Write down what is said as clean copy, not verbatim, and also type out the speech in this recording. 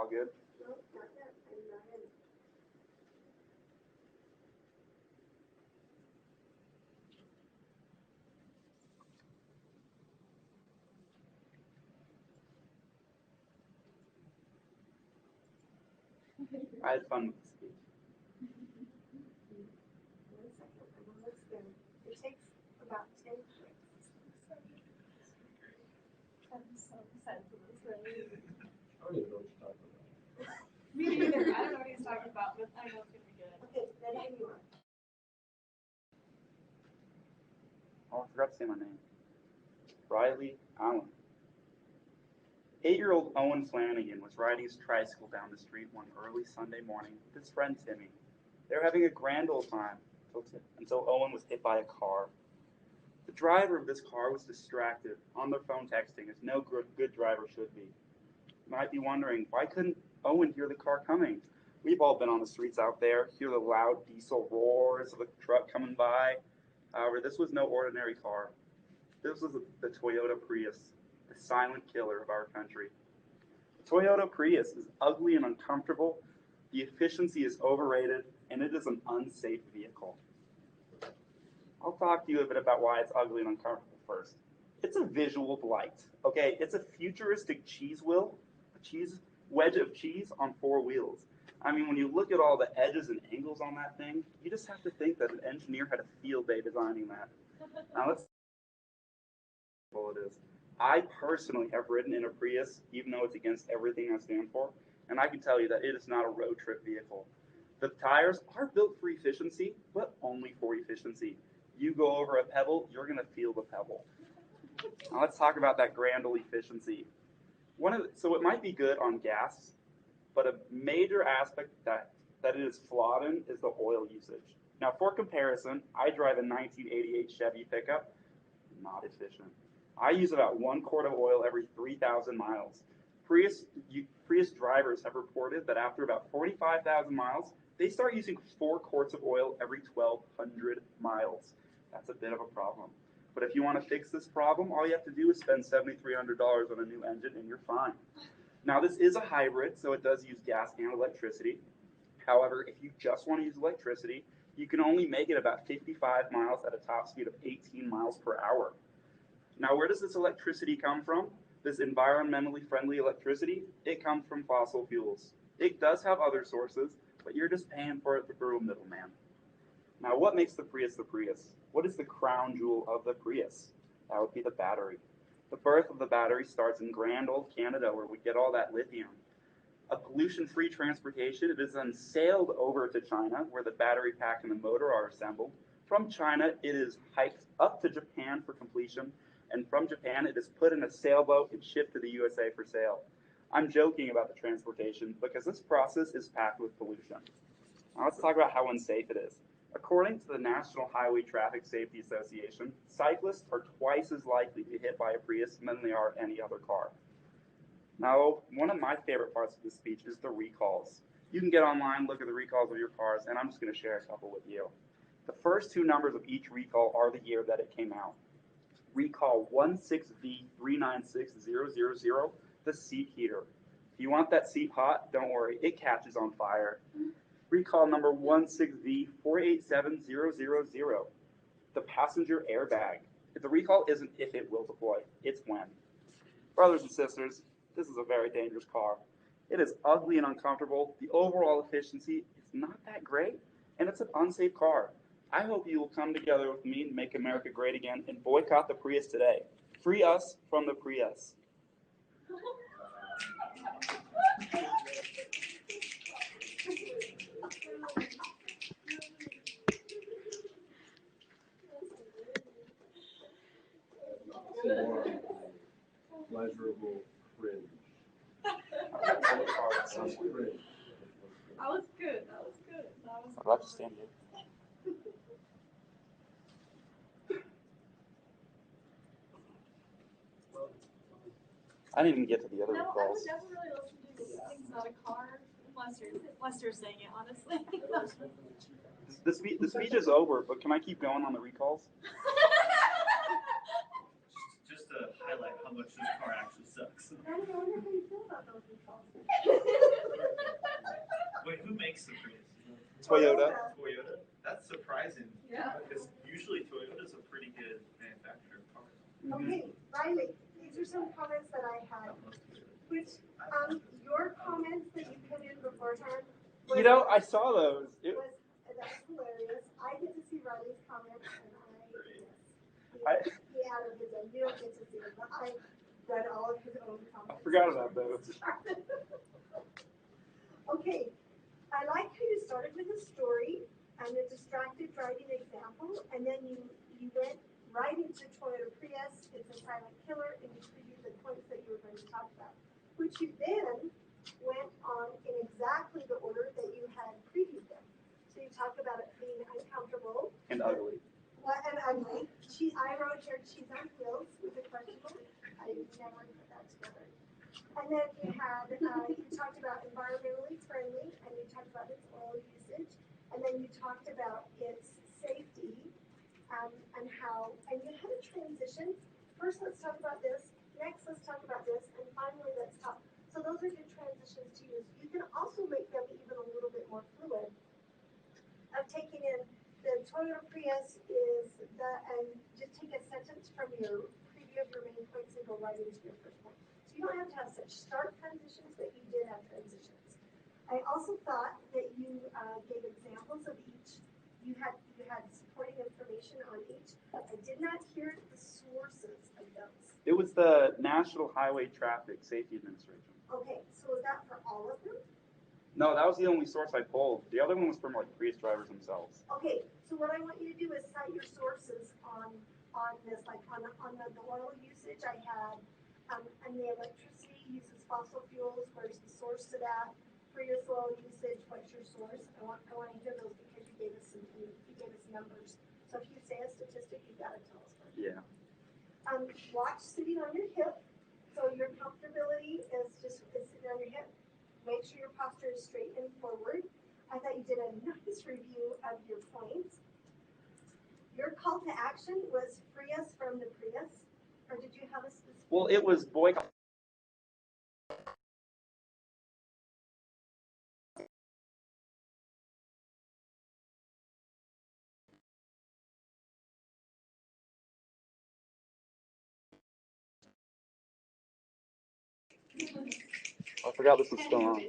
All good? No, not yet. I'm not in. I had fun with the speech. 1 second. I'm almost there. It takes about 10 clicks. I'm so excited for this thing. I don't even know what you're talking about. Me neither. I don't know what he's talking about, but I know it's gonna be good. Okay, ready when you are. Oh, I forgot to say my name. Riley Allen. 8-year-old Owen Flanagan was riding his tricycle down the street one early Sunday morning with his friend Timmy. They were having a grand old time until Owen was hit by a car. The driver of this car was distracted, on their phone texting, as no good driver should be. You might be wondering, why couldn't Owen hear the car coming? We've all been on the streets out there, hear the loud diesel roars of a truck coming by. However, this was no ordinary car. This was the Toyota Prius, the silent killer of our country. The Toyota Prius is ugly and uncomfortable, the efficiency is overrated, and it is an unsafe vehicle. I'll talk to you a bit about why it's ugly and uncomfortable first. It's a visual delight, okay? It's a futuristic cheese wedge of cheese on 4 wheels. I mean, when you look at all the edges and angles on that thing, you just have to think that an engineer had a field day designing that. Now let's see how it is. I personally have ridden in a Prius, even though it's against everything I stand for, and I can tell you that it is not a road trip vehicle. The tires are built for efficiency, but only for efficiency. You go over a pebble, you're going to feel the pebble. Now let's talk about that grand old efficiency. So it might be good on gas, but a major aspect that it is flawed in is the oil usage. Now for comparison, I drive a 1988 Chevy pickup, not efficient. I use about 1 quart of oil every 3,000 miles. Prius drivers have reported that after about 45,000 miles, they start using 4 quarts of oil every 1,200 miles. That's a bit of a problem. But if you want to fix this problem, all you have to do is spend $7,300 on a new engine and you're fine. Now this is a hybrid, so it does use gas and electricity. However, if you just want to use electricity, you can only make it about 55 miles at a top speed of 18 miles per hour. Now where does this electricity come from? This environmentally friendly electricity, it comes from fossil fuels. It does have other sources, but you're just paying for it through a middleman. Now what makes the Prius the Prius? What is the crown jewel of the Prius? That would be the battery. The birth of the battery starts in grand old Canada where we get all that lithium. A pollution-free transportation, it is then sailed over to China where the battery pack and the motor are assembled. From China, it is hiked up to Japan for completion, and from Japan, it is put in a sailboat and shipped to the USA for sale. I'm joking about the transportation because this process is packed with pollution. Now let's talk about how unsafe it is. According to the National Highway Traffic Safety Association, cyclists are twice as likely to be hit by a Prius than they are any other car. Now, one of my favorite parts of this speech is the recalls. You can get online, look at the recalls of your cars, and I'm just going to share a couple with you. The first 2 numbers of each recall are the year that it came out. Recall 16V396000, the seat heater. If you want that seat hot, don't worry, it catches on fire. Recall number 16V487000, the passenger airbag. The recall isn't if it will deploy, it's when. Brothers and sisters, this is a very dangerous car. It is ugly and uncomfortable. The overall efficiency is not that great, and it's an unsafe car. I hope you will come together with me and make America great again and boycott the Prius today. Free us from the Prius. More pleasurable cringe. Sounds Cringe. That was good. That was good. That was I'd love to stand here. I didn't even get to the other No, I would recalls. never really listen to things about a car unless you're saying it honestly. The speech is over, but can I keep going on the recalls? Just to highlight how much this car actually sucks. I wonder how you feel about those recalls. Toyota. Toyota? That's surprising. Yeah. Because usually Toyota's a pretty good manufacturer of cars. Okay, Riley, these are some comments that I had, which, your comments that you put in beforehand. was- You know, I saw those. That was hilarious. I get to see Riley's comments and I- he added his own, you don't get to see them, but I read all of his own I comments. forgot about those. Okay, I like how you started with a story and a distracted driving example, and then you went right into Toyota Prius, it's a silent killer, and you previewed the points that you were going to talk about, which you then went on in exactly the order that you had previewed them. So you talked about it being uncomfortable. And ugly. What, and ugly. I wrote here cheese on wheels with a question mark. I never put that together. And then you had, you talked about environmentally friendly, and you talked about its oil usage, and then you talked about its safety, and how, and you had a transition. First, let's talk about this. Next, let's talk about this, and finally, let's talk. So those are good transitions to use. You can also make them even a little bit more fluid. Of taking in the Toyota Prius is the, and just take a sentence from your preview of your main points and go right into your first point. So you don't have to have such stark transitions, but you did have transitions. I also thought that you gave examples of each. You had supporting information on each. I did not hear the sources of those. It was the National Highway Traffic Safety Administration. Okay, so is that for all of them? No, that was the only source I pulled. The other one was from like Prius drivers themselves. Okay, so what I want you to do is cite your sources on this, like on the oil usage I had, and the electricity uses fossil fuels, where's the source to that? Prius oil usage, what's your source? I want to hear those because you gave us numbers. So if you say a statistic, you gotta tell us what. Yeah. Watch sitting on your hip, so your comfortability is sitting on your hip. Make sure your posture is straight and forward. I thought you did a nice review of your points. Your call to action was free us from the Prius, or did you have a specific? Well, it was boycott. I forgot this was still on.